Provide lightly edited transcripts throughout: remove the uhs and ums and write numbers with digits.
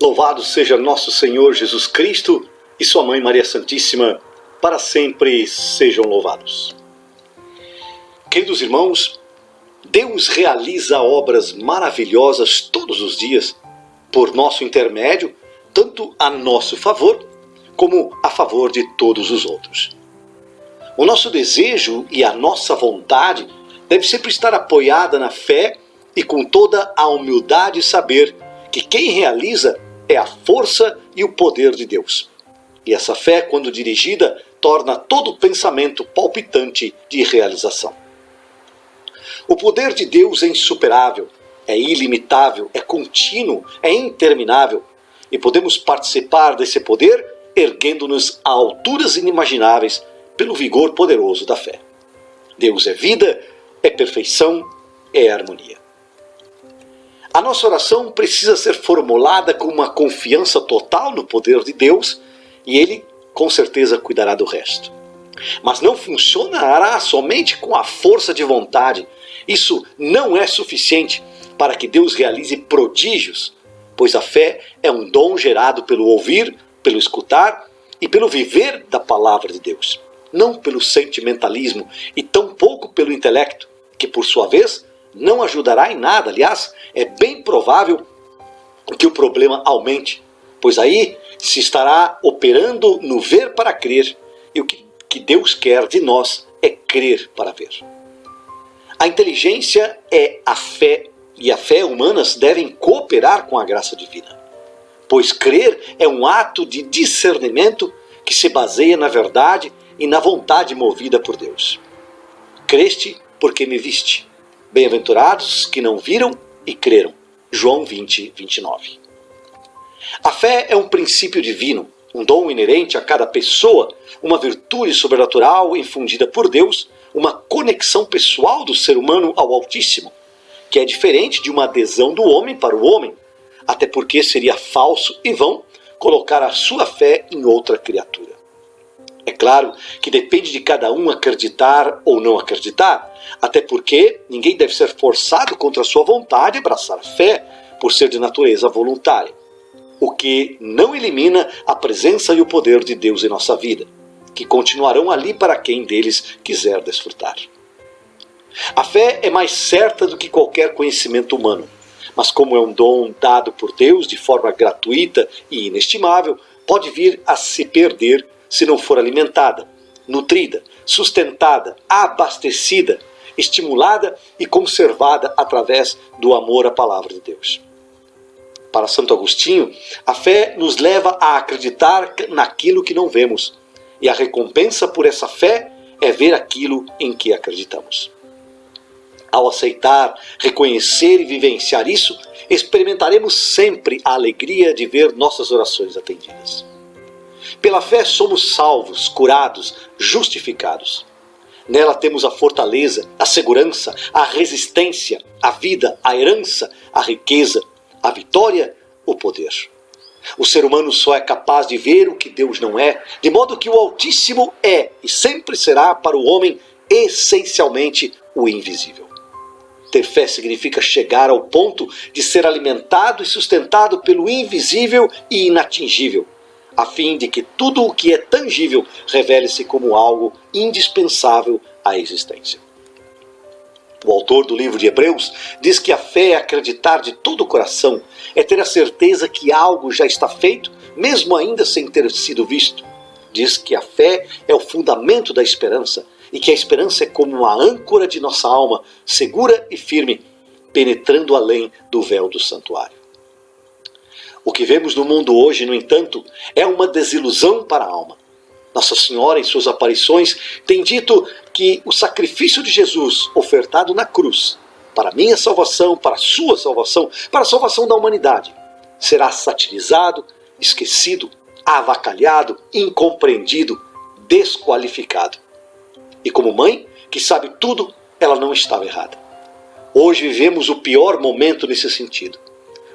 Louvado seja nosso Senhor Jesus Cristo e sua Mãe Maria Santíssima, para sempre sejam louvados. Queridos irmãos, Deus realiza obras maravilhosas todos os dias, por nosso intermédio, tanto a nosso favor, como a favor de todos os outros. O nosso desejo e a nossa vontade deve sempre estar apoiada na fé e com toda a humildade saber que quem realiza é a força e o poder de Deus. E essa fé, quando dirigida, torna todo pensamento palpitante de realização. O poder de Deus é insuperável, é ilimitável, é contínuo, é interminável. E podemos participar desse poder erguendo-nos a alturas inimagináveis pelo vigor poderoso da fé. Deus é vida, é perfeição, é harmonia. A nossa oração precisa ser formulada com uma confiança total no poder de Deus e Ele, com certeza, cuidará do resto. Mas não funcionará somente com a força de vontade. Isso não é suficiente para que Deus realize prodígios, pois a fé é um dom gerado pelo ouvir, pelo escutar e pelo viver da palavra de Deus. Não pelo sentimentalismo e tampouco pelo intelecto, que por sua vez não ajudará em nada. Aliás, é bem provável que o problema aumente, pois aí se estará operando no ver para crer, e o que Deus quer de nós é crer para ver. A inteligência é a fé, e a fé humanas devem cooperar com a graça divina, pois crer é um ato de discernimento que se baseia na verdade e na vontade movida por Deus. Creste porque me viste. Bem-aventurados que não viram e creram. João 20, 29. A fé é um princípio divino, um dom inerente a cada pessoa, uma virtude sobrenatural infundida por Deus, uma conexão pessoal do ser humano ao Altíssimo, que é diferente de uma adesão do homem para o homem, até porque seria falso e vão colocar a sua fé em outra criatura. É claro que depende de cada um acreditar ou não acreditar, até porque ninguém deve ser forçado contra a sua vontade a abraçar a fé, por ser de natureza voluntária, o que não elimina a presença e o poder de Deus em nossa vida, que continuarão ali para quem deles quiser desfrutar. A fé é mais certa do que qualquer conhecimento humano, mas como é um dom dado por Deus de forma gratuita e inestimável, pode vir a se perder se não for alimentada, nutrida, sustentada, abastecida, estimulada e conservada através do amor à palavra de Deus. Para Santo Agostinho, a fé nos leva a acreditar naquilo que não vemos, e a recompensa por essa fé é ver aquilo em que acreditamos. Ao aceitar, reconhecer e vivenciar isso, experimentaremos sempre a alegria de ver nossas orações atendidas. Pela fé somos salvos, curados, justificados. Nela temos a fortaleza, a segurança, a resistência, a vida, a herança, a riqueza, a vitória, o poder. O ser humano só é capaz de ver o que Deus não é, de modo que o Altíssimo é e sempre será para o homem essencialmente o invisível. Ter fé significa chegar ao ponto de ser alimentado e sustentado pelo invisível e inatingível, a fim de que tudo o que é tangível revele-se como algo indispensável à existência. O autor do livro de Hebreus diz que a fé é acreditar de todo o coração, é ter a certeza que algo já está feito, mesmo ainda sem ter sido visto. Diz que a fé é o fundamento da esperança, e que a esperança é como uma âncora de nossa alma, segura e firme, penetrando além do véu do santuário. O que vemos no mundo hoje, no entanto, é uma desilusão para a alma. Nossa Senhora, em suas aparições, tem dito que o sacrifício de Jesus, ofertado na cruz, para a minha salvação, para a sua salvação, para a salvação da humanidade, será satirizado, esquecido, avacalhado, incompreendido, desqualificado. E como mãe, que sabe tudo, ela não estava errada. Hoje vivemos o pior momento nesse sentido.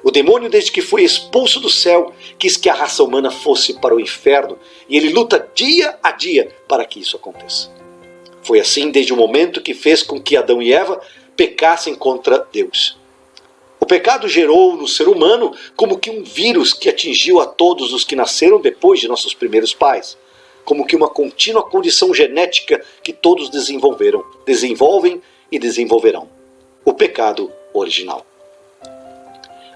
O demônio, desde que foi expulso do céu, quis que a raça humana fosse para o inferno, e ele luta dia a dia para que isso aconteça. Foi assim desde o momento que fez com que Adão e Eva pecassem contra Deus. O pecado gerou no ser humano como que um vírus que atingiu a todos os que nasceram depois de nossos primeiros pais, como que uma contínua condição genética que todos desenvolvem e desenvolverão. O pecado original.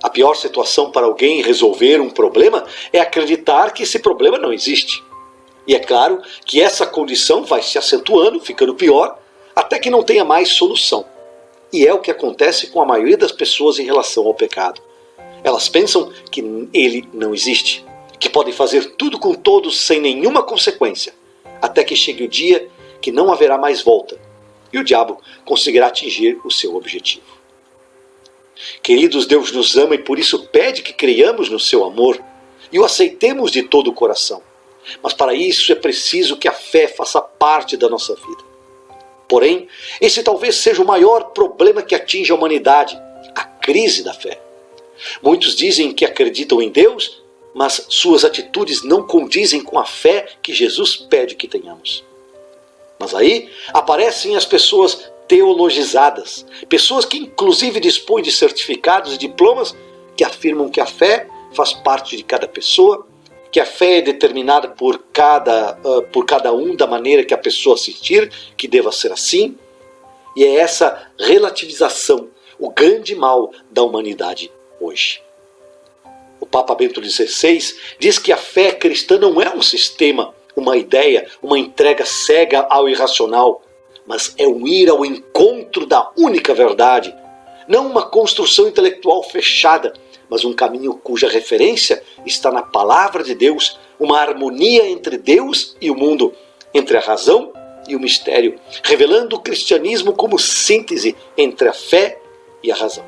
A pior situação para alguém resolver um problema é acreditar que esse problema não existe. E é claro que essa condição vai se acentuando, ficando pior, até que não tenha mais solução. E é o que acontece com a maioria das pessoas em relação ao pecado. Elas pensam que ele não existe, que podem fazer tudo com todos sem nenhuma consequência, até que chegue o dia que não haverá mais volta, e o diabo conseguirá atingir o seu objetivo. Queridos, Deus nos ama e por isso pede que creiamos no seu amor e o aceitemos de todo o coração. Mas para isso é preciso que a fé faça parte da nossa vida. Porém, esse talvez seja o maior problema que atinge a humanidade, a crise da fé. Muitos dizem que acreditam em Deus, mas suas atitudes não condizem com a fé que Jesus pede que tenhamos. Mas aí aparecem as pessoas teologizadas, pessoas que inclusive dispõem de certificados e diplomas que afirmam que a fé faz parte de cada pessoa, que a fé é determinada por cada um da maneira que a pessoa sentir, que deva ser assim. E é essa relativização o grande mal da humanidade hoje. O Papa Bento XVI diz que a fé cristã não é um sistema, uma ideia, uma entrega cega ao irracional, mas é um ir ao encontro da única verdade, não uma construção intelectual fechada, mas um caminho cuja referência está na palavra de Deus, uma harmonia entre Deus e o mundo, entre a razão e o mistério, revelando o cristianismo como síntese entre a fé e a razão.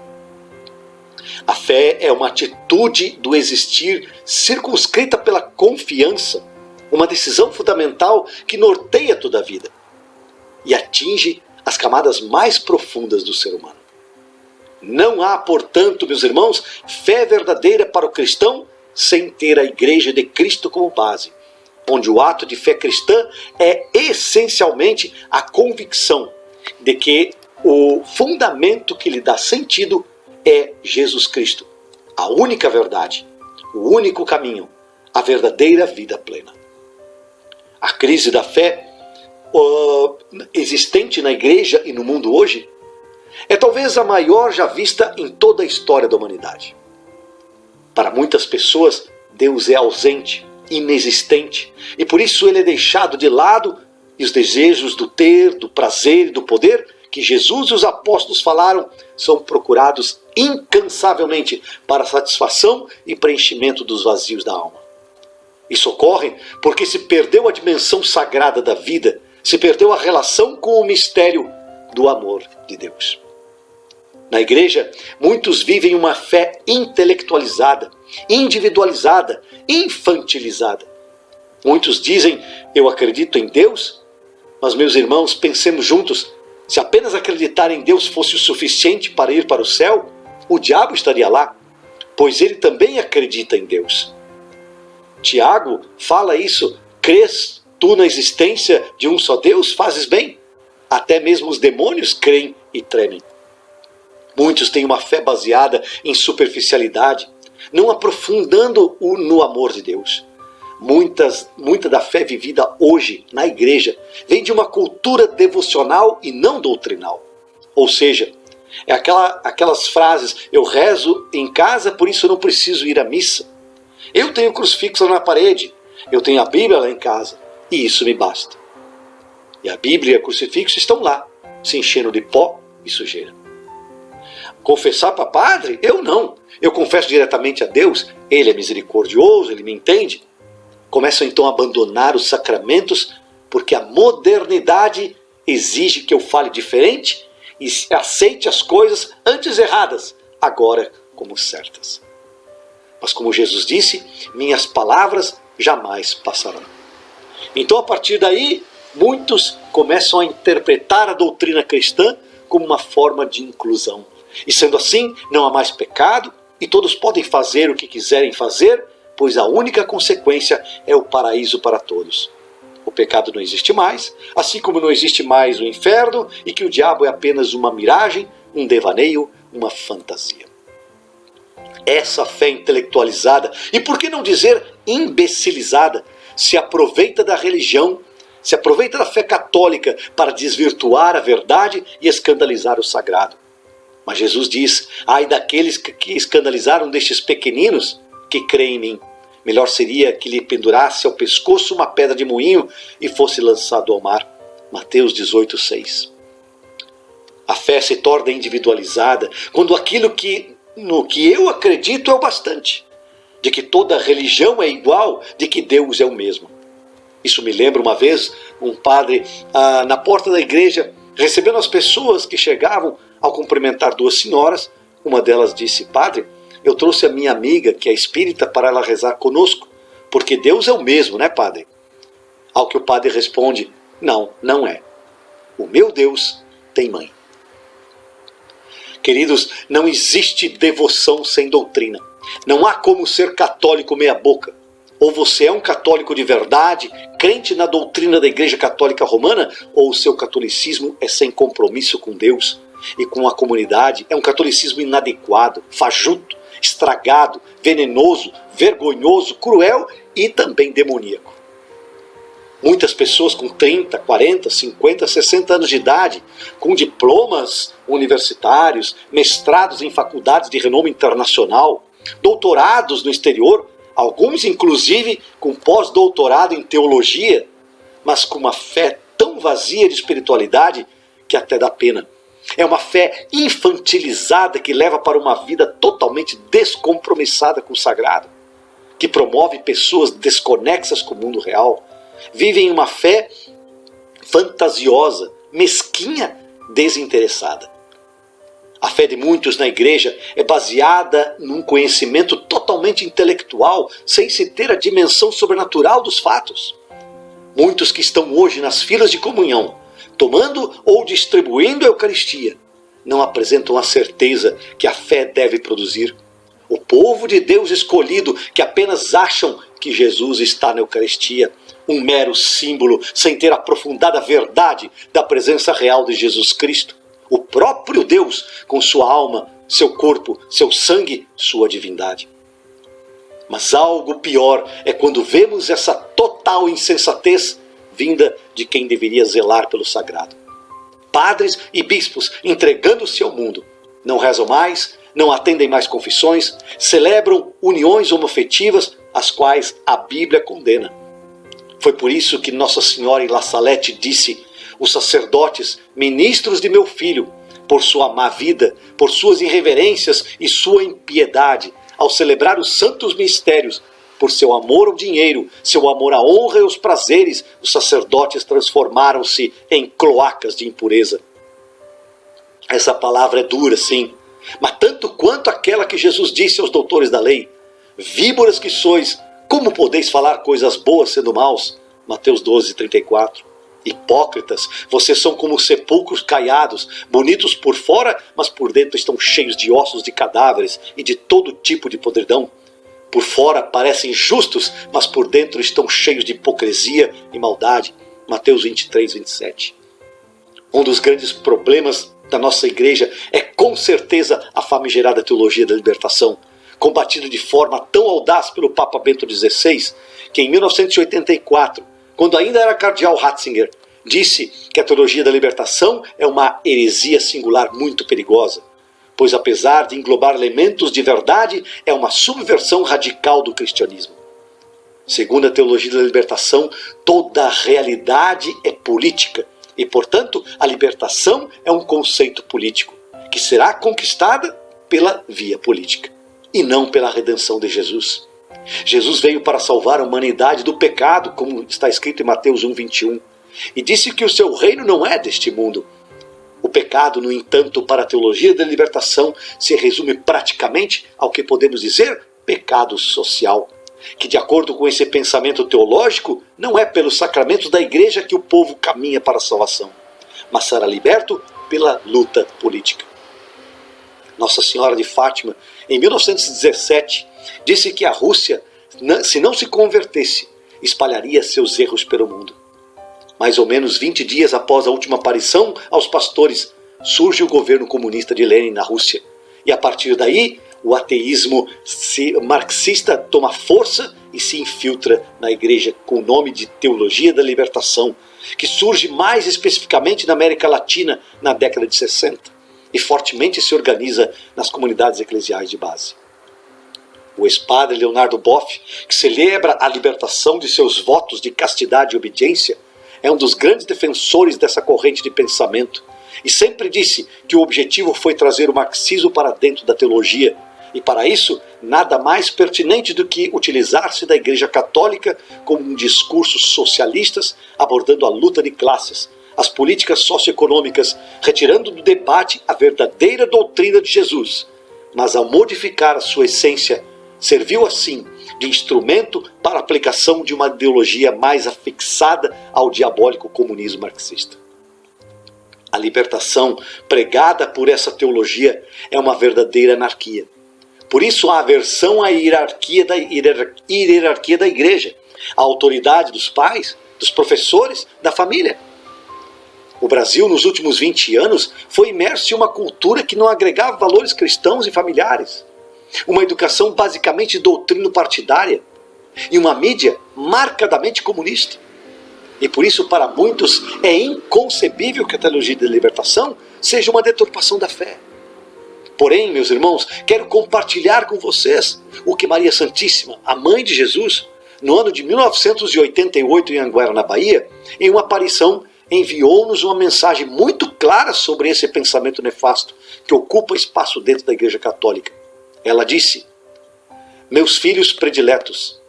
A fé é uma atitude do existir circunscrita pela confiança, uma decisão fundamental que norteia toda a vida e atinge as camadas mais profundas do ser humano. Não há, portanto, meus irmãos, fé verdadeira para o cristão sem ter a Igreja de Cristo como base, onde o ato de fé cristã é essencialmente a convicção de que o fundamento que lhe dá sentido é Jesus Cristo, a única verdade, o único caminho, a verdadeira vida plena. A crise da fé existente na Igreja e no mundo hoje é talvez a maior já vista em toda a história da humanidade. Para muitas pessoas, Deus é ausente, inexistente, e por isso ele é deixado de lado e os desejos do ter, do prazer e do poder que Jesus e os apóstolos falaram são procurados incansavelmente para a satisfação e preenchimento dos vazios da alma. Isso ocorre porque se perdeu a dimensão sagrada da vida, se perdeu a relação com o mistério do amor de Deus. Na Igreja, muitos vivem uma fé intelectualizada, individualizada, infantilizada. Muitos dizem, eu acredito em Deus, mas meus irmãos, pensemos juntos, se apenas acreditar em Deus fosse o suficiente para ir para o céu, o diabo estaria lá, pois ele também acredita em Deus. Tiago fala isso, crês tu na existência de um só Deus, fazes bem. Até mesmo os demônios creem e tremem. Muitos têm uma fé baseada em superficialidade, não aprofundando no amor de Deus. Muita da fé vivida hoje na Igreja vem de uma cultura devocional e não doutrinal. Ou seja, é aquelas frases, eu rezo em casa, por isso eu não preciso ir à missa. Eu tenho crucifixo na parede, eu tenho a Bíblia lá em casa, e isso me basta. E a Bíblia e o crucifixo estão lá, se enchendo de pó e sujeira. Confessar para padre? Eu não. Eu confesso diretamente a Deus, Ele é misericordioso, Ele me entende. Começam então a abandonar os sacramentos, porque a modernidade exige que eu fale diferente e aceite as coisas antes erradas, agora como certas. Mas como Jesus disse, minhas palavras jamais passarão. Então a partir daí, muitos começam a interpretar a doutrina cristã como uma forma de inclusão. E sendo assim, não há mais pecado e todos podem fazer o que quiserem fazer, pois a única consequência é o paraíso para todos. O pecado não existe mais, assim como não existe mais o inferno e que o diabo é apenas uma miragem, um devaneio, uma fantasia. Essa fé intelectualizada, e por que não dizer imbecilizada, se aproveita da religião, se aproveita da fé católica para desvirtuar a verdade e escandalizar o sagrado. Mas Jesus diz: ai daqueles que escandalizaram destes pequeninos que creem em mim. Melhor seria que lhe pendurasse ao pescoço uma pedra de moinho e fosse lançado ao mar. Mateus 18:6. A fé se torna individualizada quando aquilo no que eu acredito é o bastante. De que toda religião é igual, de que Deus é o mesmo. Isso me lembra uma vez um padre na porta da igreja, recebendo as pessoas que chegavam ao cumprimentar duas senhoras. Uma delas disse: padre, eu trouxe a minha amiga, que é espírita, para ela rezar conosco, porque Deus é o mesmo, né, padre? Ao que o padre responde: não, não é. O meu Deus tem mãe. Queridos, não existe devoção sem doutrina. Não há como ser católico meia boca. Ou você é um católico de verdade, crente na doutrina da Igreja Católica Romana, ou o seu catolicismo é sem compromisso com Deus e com a comunidade. É um catolicismo inadequado, fajuto, estragado, venenoso, vergonhoso, cruel e também demoníaco. Muitas pessoas com 30, 40, 50, 60 anos de idade, com diplomas universitários, mestrados em faculdades de renome internacional, doutorados no exterior, alguns inclusive com pós-doutorado em teologia, mas com uma fé tão vazia de espiritualidade que até dá pena. É uma fé infantilizada que leva para uma vida totalmente descompromissada com o sagrado, que promove pessoas desconexas com o mundo real. Vivem uma fé fantasiosa, mesquinha, desinteressada. A fé de muitos na igreja é baseada num conhecimento totalmente intelectual, sem se ter a dimensão sobrenatural dos fatos. Muitos que estão hoje nas filas de comunhão, tomando ou distribuindo a Eucaristia, não apresentam a certeza que a fé deve produzir. O povo de Deus escolhido, que apenas acham que Jesus está na Eucaristia, um mero símbolo, sem ter aprofundado a verdade da presença real de Jesus Cristo, o próprio Deus, com sua alma, seu corpo, seu sangue, sua divindade. Mas algo pior é quando vemos essa total insensatez vinda de quem deveria zelar pelo sagrado. Padres e bispos entregando-se ao mundo, não rezam mais, não atendem mais confissões, celebram uniões homoafetivas, as quais a Bíblia condena. Foi por isso que Nossa Senhora em La Salette disse: os sacerdotes, ministros de meu filho, por sua má vida, por suas irreverências e sua impiedade, ao celebrar os santos mistérios, por seu amor ao dinheiro, seu amor à honra e aos prazeres, os sacerdotes transformaram-se em cloacas de impureza. Essa palavra é dura, sim, mas tanto quanto aquela que Jesus disse aos doutores da lei: víboras que sois, como podeis falar coisas boas sendo maus? Mateus 12:34. Hipócritas, vocês são como sepulcros caiados, bonitos por fora, mas por dentro estão cheios de ossos de cadáveres e de todo tipo de podridão. Por fora parecem justos, mas por dentro estão cheios de hipocrisia e maldade. Mateus 23:27. Um dos grandes problemas da nossa igreja é com certeza a famigerada teologia da libertação, combatida de forma tão audaz pelo Papa Bento XVI, que em 1984, quando ainda era cardeal Ratzinger, disse que a teologia da libertação é uma heresia singular muito perigosa, pois apesar de englobar elementos de verdade, é uma subversão radical do cristianismo. Segundo a teologia da libertação, toda a realidade é política e, portanto, a libertação é um conceito político, que será conquistada pela via política e não pela redenção de Jesus. Jesus veio para salvar a humanidade do pecado, como está escrito em Mateus 1:21, e disse que o seu reino não é deste mundo. O pecado, no entanto, para a teologia da libertação, se resume praticamente ao que podemos dizer pecado social, que, de acordo com esse pensamento teológico, não é pelos sacramentos da igreja que o povo caminha para a salvação, mas será liberto pela luta política. Nossa Senhora de Fátima, em 1917, disse que a Rússia, se não se convertesse, espalharia seus erros pelo mundo. Mais ou menos 20 dias após a última aparição aos pastores, surge o governo comunista de Lenin na Rússia. E a partir daí, o ateísmo marxista toma força e se infiltra na igreja com o nome de Teologia da Libertação, que surge mais especificamente na América Latina na década de 60 e fortemente se organiza nas comunidades eclesiais de base. O ex-padre Leonardo Boff, que celebra a libertação de seus votos de castidade e obediência, é um dos grandes defensores dessa corrente de pensamento e sempre disse que o objetivo foi trazer o marxismo para dentro da teologia, e para isso nada mais pertinente do que utilizar-se da Igreja Católica como um discurso socialistas abordando a luta de classes, as políticas socioeconômicas, retirando do debate a verdadeira doutrina de Jesus, mas ao modificar a sua essência, serviu assim de instrumento para a aplicação de uma ideologia mais afixada ao diabólico comunismo marxista. A libertação pregada por essa teologia é uma verdadeira anarquia. Por isso a aversão à hierarquia da igreja, à autoridade dos pais, dos professores, da família. O Brasil, nos últimos 20 anos, foi imerso em uma cultura que não agregava valores cristãos e familiares. Uma educação basicamente doutrino-partidária e uma mídia marcadamente comunista. E por isso, para muitos, é inconcebível que a teologia da libertação seja uma deturpação da fé. Porém, meus irmãos, quero compartilhar com vocês o que Maria Santíssima, a mãe de Jesus, no ano de 1988 em Anguera, na Bahia, em uma aparição, enviou-nos uma mensagem muito clara sobre esse pensamento nefasto que ocupa espaço dentro da Igreja Católica. Ela disse: meus filhos prediletos,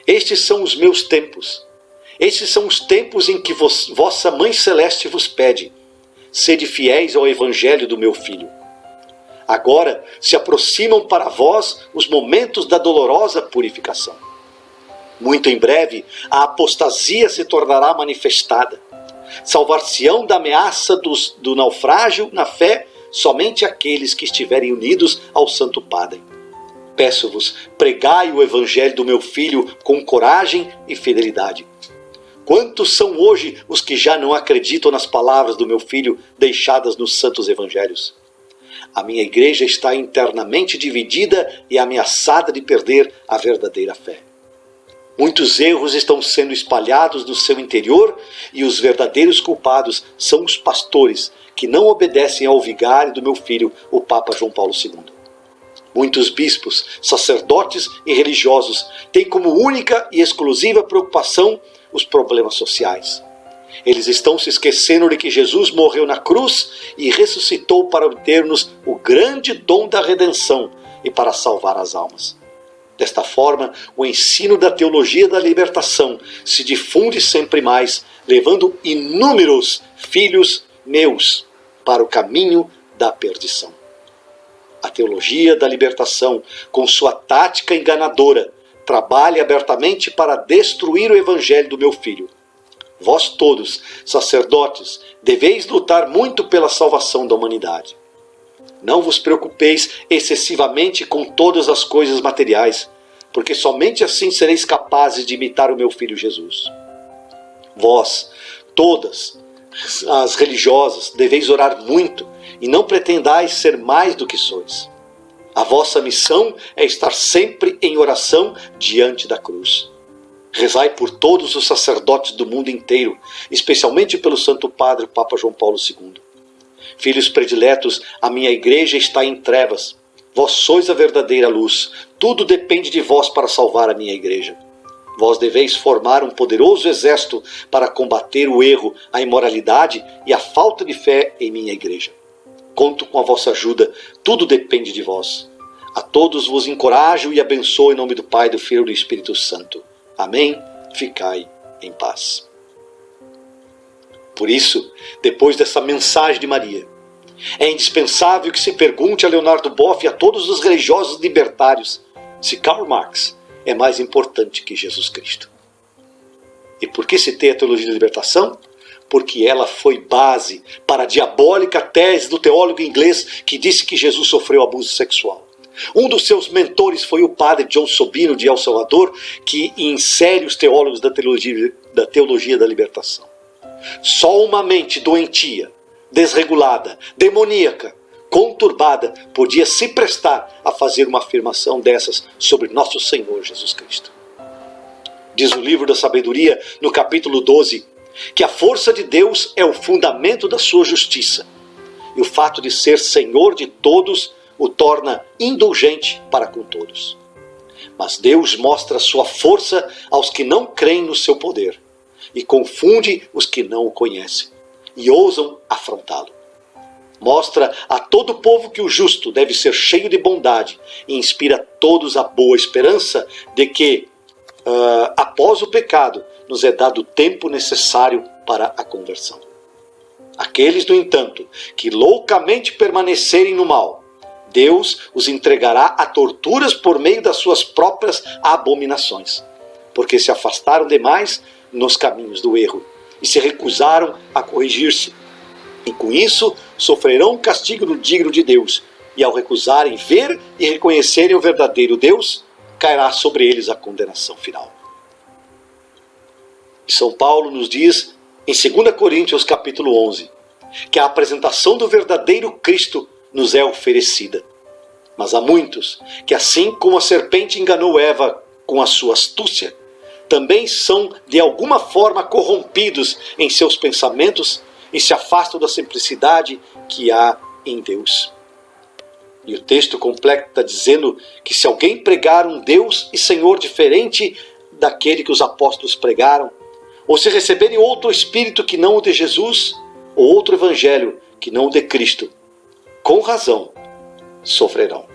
estes são os meus tempos. Estes são os tempos em que vossa Mãe Celeste vos pede: sede fiéis ao Evangelho do meu Filho. Agora se aproximam para vós os momentos da dolorosa purificação. Muito em breve a apostasia se tornará manifestada. Salvar-se-ão da ameaça do naufrágio na fé somente aqueles que estiverem unidos ao Santo Padre. Peço-vos, pregai o Evangelho do meu Filho com coragem e fidelidade. Quantos são hoje os que já não acreditam nas palavras do meu Filho deixadas nos Santos Evangelhos? A minha igreja está internamente dividida e ameaçada de perder a verdadeira fé. Muitos erros estão sendo espalhados no seu interior e os verdadeiros culpados são os pastores que não obedecem ao vigário do meu filho, o Papa João Paulo II. Muitos bispos, sacerdotes e religiosos têm como única e exclusiva preocupação os problemas sociais. Eles estão se esquecendo de que Jesus morreu na cruz e ressuscitou para obter-nos o grande dom da redenção e para salvar as almas. Desta forma, o ensino da teologia da libertação se difunde sempre mais, levando inúmeros filhos meus para o caminho da perdição. A teologia da libertação, com sua tática enganadora, trabalha abertamente para destruir o Evangelho do meu Filho. Vós todos, sacerdotes, deveis lutar muito pela salvação da humanidade. Não vos preocupeis excessivamente com todas as coisas materiais, porque somente assim sereis capazes de imitar o meu Filho Jesus. Vós, todas as religiosas, deveis orar muito e não pretendais ser mais do que sois. A vossa missão é estar sempre em oração diante da cruz. Rezai por todos os sacerdotes do mundo inteiro, especialmente pelo Santo Padre, Papa João Paulo II. Filhos prediletos, a minha igreja está em trevas. Vós sois a verdadeira luz. Tudo depende de vós para salvar a minha igreja. Vós deveis formar um poderoso exército para combater o erro, a imoralidade e a falta de fé em minha igreja. Conto com a vossa ajuda. Tudo depende de vós. A todos vos encorajo e abençoo em nome do Pai, do Filho e do Espírito Santo. Amém? Ficai em paz. Por isso, depois dessa mensagem de Maria, é indispensável que se pergunte a Leonardo Boff e a todos os religiosos libertários se Karl Marx é mais importante que Jesus Cristo. E por que citei a teologia da libertação? Porque ela foi base para a diabólica tese do teólogo inglês que disse que Jesus sofreu abuso sexual. Um dos seus mentores foi o padre John Sobino de El Salvador, que insere os teólogos da teologia da libertação. Só uma mente doentia, desregulada, demoníaca, conturbada podia se prestar a fazer uma afirmação dessas sobre nosso Senhor Jesus Cristo. Diz o livro da sabedoria, no capítulo 12, que a força de Deus é o fundamento da sua justiça, e o fato de ser Senhor de todos o torna indulgente para com todos. Mas Deus mostra sua força aos que não creem no seu poder, e confunde os que não o conhecem, e ousam afrontá-lo. Mostra a todo o povo que o justo deve ser cheio de bondade, e inspira a todos a boa esperança de que, após o pecado, nos é dado o tempo necessário para a conversão. Aqueles, no entanto, que loucamente permanecerem no mal, Deus os entregará a torturas por meio das suas próprias abominações, porque se afastaram demais nos caminhos do erro e se recusaram a corrigir-se. E com isso sofrerão um castigo digno de Deus, e ao recusarem ver e reconhecerem o verdadeiro Deus, cairá sobre eles a condenação final. São Paulo nos diz em 2 Coríntios capítulo 11, que a apresentação do verdadeiro Cristo nos é oferecida. Mas há muitos que, assim como a serpente enganou Eva com a sua astúcia, também são de alguma forma corrompidos em seus pensamentos e se afastam da simplicidade que há em Deus. E o texto completa dizendo que se alguém pregar um Deus e Senhor diferente daquele que os apóstolos pregaram, ou se receberem outro espírito que não o de Jesus, ou outro evangelho que não o de Cristo, com razão sofrerão.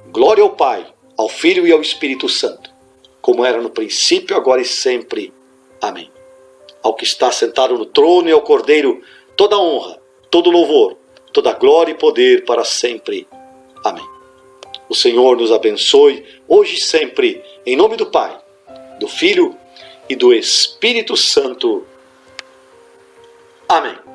Glória ao Pai, ao Filho e ao Espírito Santo, como era no princípio, agora e sempre. Amém. Ao que está sentado no trono e ao Cordeiro, toda honra, todo louvor, toda glória e poder para sempre. Amém. O Senhor nos abençoe, hoje e sempre, em nome do Pai, do Filho e do Espírito Santo. Amém.